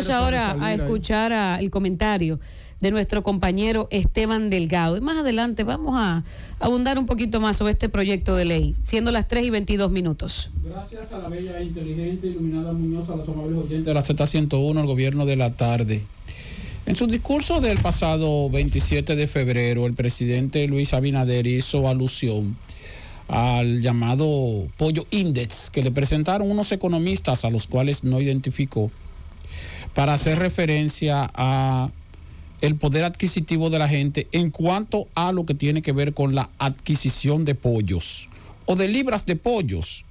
Vamos ahora a escuchar el comentario de nuestro compañero Esteban Delgado. Y más adelante vamos a abundar un poquito más sobre este proyecto de ley, siendo las 3:22. Gracias a la bella, inteligente, iluminada Muñoz, a los amables oyentes de la Z101, el gobierno de la tarde. En su discurso del pasado 27 de febrero, el presidente Luis Abinader hizo alusión al llamado Pollo Index que le presentaron unos economistas a los cuales no identificó, para hacer referencia a el poder adquisitivo de la gente en cuanto a lo que tiene que ver con la adquisición de pollos o de libras de pollos.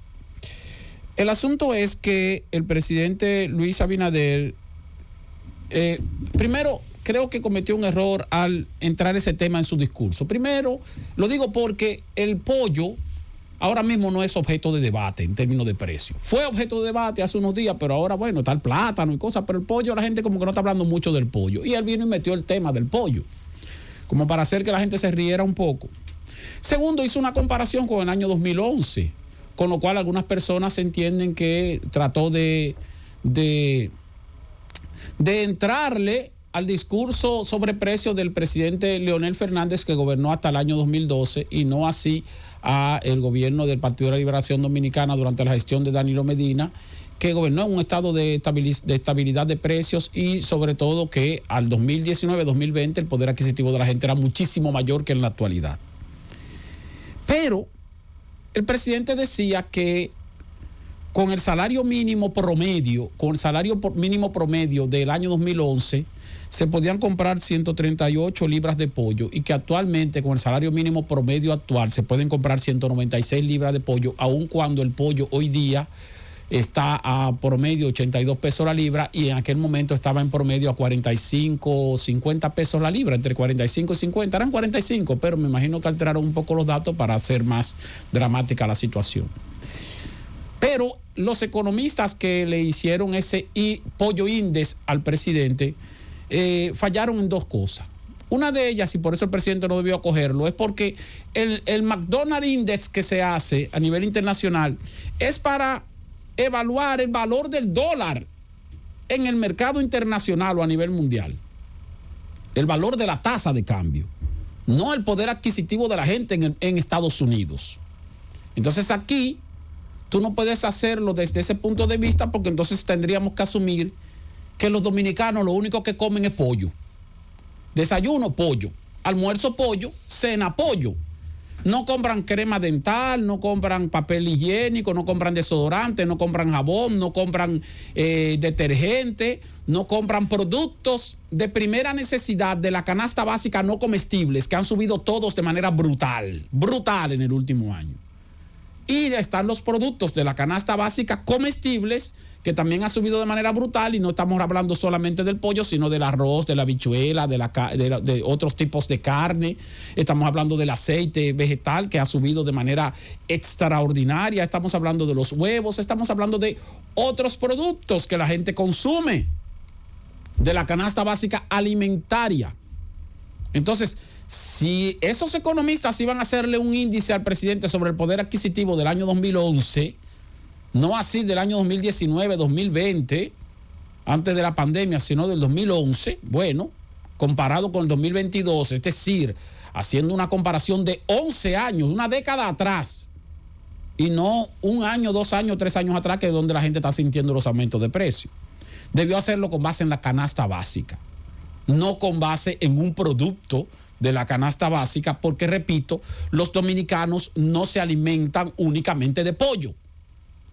El asunto es que el presidente Luis Abinader, primero, creo que cometió un error al entrar ese tema en su discurso. Primero, lo digo porque el pollo ahora mismo no es objeto de debate en términos de precio. Fue objeto de debate hace unos días, pero ahora, bueno, está el plátano y cosas, pero el pollo, la gente como que no está hablando mucho del pollo. Y él vino y metió el tema del pollo, como para hacer que la gente se riera un poco. Segundo, hizo una comparación con el año 2011, con lo cual algunas personas entienden que trató de entrarle al discurso sobre precios del presidente Leonel Fernández, que gobernó hasta el año 2012, y no así a el gobierno del Partido de la Liberación Dominicana durante la gestión de Danilo Medina, que gobernó en un estado de estabilidad de precios, y sobre todo que al 2019-2020 el poder adquisitivo de la gente era muchísimo mayor que en la actualidad. Pero el presidente decía que con el salario mínimo promedio, del año 2011, se podían comprar 138 libras de pollo, y que actualmente con el salario mínimo promedio actual se pueden comprar 196 libras de pollo, aun cuando el pollo hoy día está a promedio 82 pesos la libra, y en aquel momento estaba en promedio a 45, 50 pesos la libra, entre 45 y 50, eran 45, pero me imagino que alteraron un poco los datos para hacer más dramática la situación. Pero los economistas que le hicieron ese pollo índice al presidente fallaron en dos cosas. Una de ellas, y por eso el presidente no debió acogerlo, es porque el McDonald's Index que se hace a nivel internacional es para evaluar el valor del dólar en el mercado internacional o a nivel mundial. El valor de la tasa de cambio, no el poder adquisitivo de la gente en Estados Unidos. Entonces aquí tú no puedes hacerlo desde ese punto de vista, porque entonces tendríamos que asumir que los dominicanos lo único que comen es pollo. Desayuno, pollo. Almuerzo, pollo. Cena, pollo. No compran crema dental, no compran papel higiénico, no compran desodorante, no compran jabón, no compran detergente, no compran productos de primera necesidad de la canasta básica no comestibles, que han subido todos de manera brutal en el último año. Y están los productos de la canasta básica comestibles, que también ha subido de manera brutal, y no estamos hablando solamente del pollo, sino del arroz, de la habichuela, de otros tipos de carne. Estamos hablando del aceite vegetal, que ha subido de manera extraordinaria. Estamos hablando de los huevos, estamos hablando de otros productos que la gente consume, de la canasta básica alimentaria. Entonces, si esos economistas iban a hacerle un índice al presidente sobre el poder adquisitivo del año 2011, no así del año 2019, 2020, antes de la pandemia, sino del 2011, bueno, comparado con el 2022, es decir, haciendo una comparación de 11 años, una década atrás, y no un año, 2 años, 3 años atrás, que es donde la gente está sintiendo los aumentos de precio. Debió hacerlo con base en la canasta básica, no con base en un producto de la canasta básica, porque, repito, los dominicanos no se alimentan únicamente de pollo,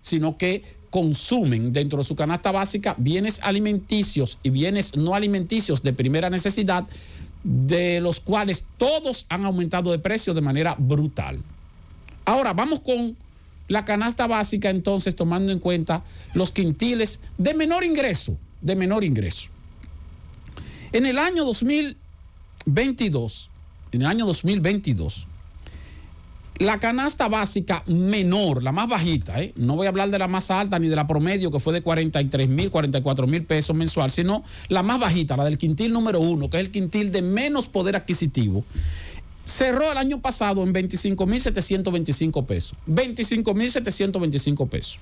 sino que consumen dentro de su canasta básica bienes alimenticios y bienes no alimenticios de primera necesidad, de los cuales todos han aumentado de precio de manera brutal. Ahora vamos con la canasta básica, entonces, tomando en cuenta los quintiles de menor ingreso, En el año 2022, la canasta básica menor, la más bajita, no voy a hablar de la más alta ni de la promedio, que fue de 43,000, 44,000 pesos mensual, sino la más bajita, la del quintil número 1, que es el quintil de menos poder adquisitivo, cerró el año pasado en 25,725 pesos. 25,725 pesos.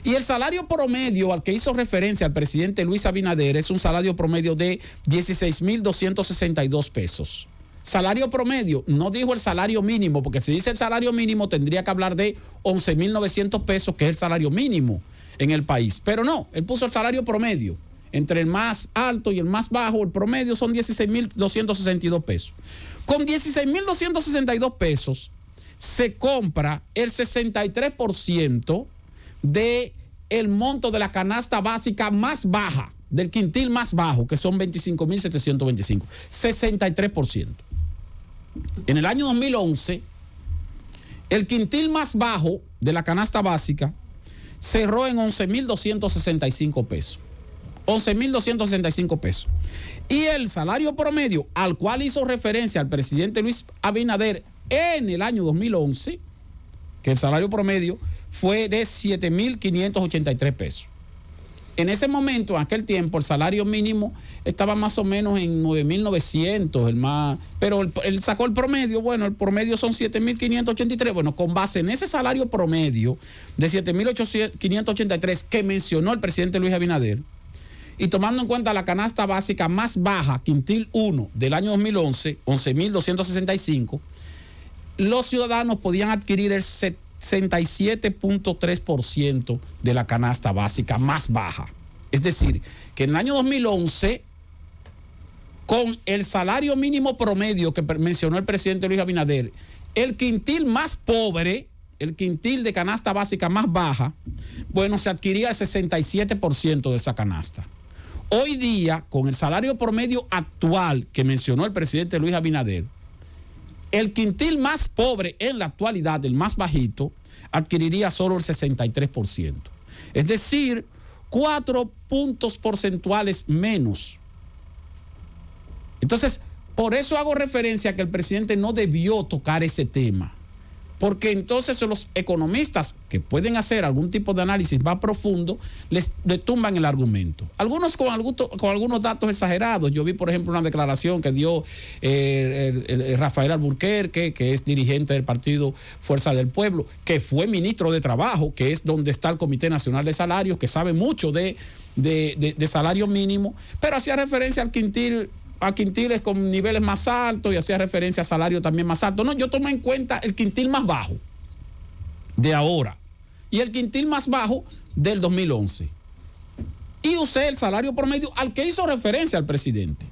Y el salario promedio al que hizo referencia el presidente Luis Abinader es un salario promedio de 16.262 pesos. Salario promedio, no dijo el salario mínimo, porque si dice el salario mínimo tendría que hablar de 11.900 pesos, que es el salario mínimo en el país. Pero no, él puso el salario promedio. Entre el más alto y el más bajo, el promedio son 16.262 pesos. Con 16.262 pesos se compra el 63% del monto de la canasta básica más baja, del quintil más bajo, que son 25.725. 63%. En el año 2011, el quintil más bajo de la canasta básica cerró en 11.265 pesos. 11.265 pesos. Y el salario promedio al cual hizo referencia el presidente Luis Abinader en el año 2011, que el salario promedio fue de 7.583 pesos. En ese momento, en aquel tiempo, el salario mínimo estaba más o menos en 9.900, pero él sacó el promedio. Bueno, el promedio son 7.583. Bueno, con base en ese salario promedio de 7.583 que mencionó el presidente Luis Abinader, y tomando en cuenta la canasta básica más baja, quintil 1 del año 2011, 11.265, los ciudadanos podían adquirir el 67.3% de la canasta básica más baja. Es decir, que en el año 2011, con el salario mínimo promedio que mencionó el presidente Luis Abinader, el quintil más pobre, el quintil de canasta básica más baja, bueno, se adquiría el 67% de esa canasta. Hoy día, con el salario promedio actual que mencionó el presidente Luis Abinader, el quintil más pobre en la actualidad, el más bajito, adquiriría solo el 63%. Es decir, 4 puntos porcentuales menos. Entonces, por eso hago referencia a que el presidente no debió tocar ese tema. Porque entonces los economistas que pueden hacer algún tipo de análisis más profundo le tumban el argumento. Algunos con algunos datos exagerados. Yo vi, por ejemplo, una declaración que dio Rafael Alburquerque, que es dirigente del partido Fuerza del Pueblo, que fue ministro de Trabajo, que es donde está el Comité Nacional de Salarios, que sabe mucho de salario mínimo, pero hacía referencia al quintil, a quintiles con niveles más altos y hacía referencia a salario también más alto. No, yo tomé en cuenta el quintil más bajo de ahora y el quintil más bajo del 2011. Y usé el salario promedio al que hizo referencia al presidente.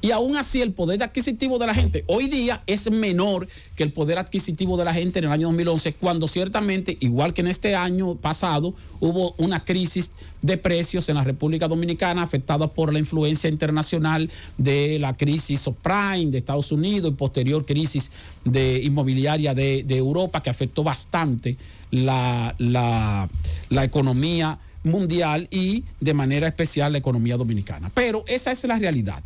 Y aún así el poder adquisitivo de la gente hoy día es menor que el poder adquisitivo de la gente en el año 2011, cuando ciertamente, igual que en este año pasado, hubo una crisis de precios en la República Dominicana afectada por la influencia internacional de la crisis subprime de Estados Unidos y posterior crisis inmobiliaria de Europa, que afectó bastante la economía mundial y de manera especial la economía dominicana. Pero esa es la realidad.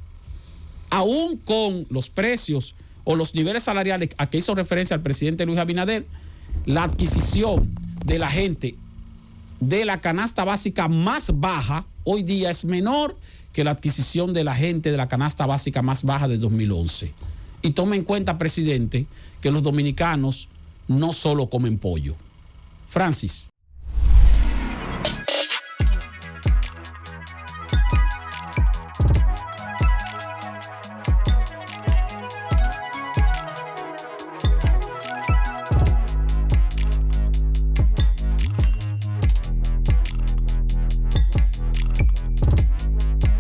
Aún con los precios o los niveles salariales a que hizo referencia el presidente Luis Abinader, la adquisición de la gente de la canasta básica más baja hoy día es menor que la adquisición de la gente de la canasta básica más baja de 2011. Y tome en cuenta, presidente, que los dominicanos no solo comen pollo. Francis.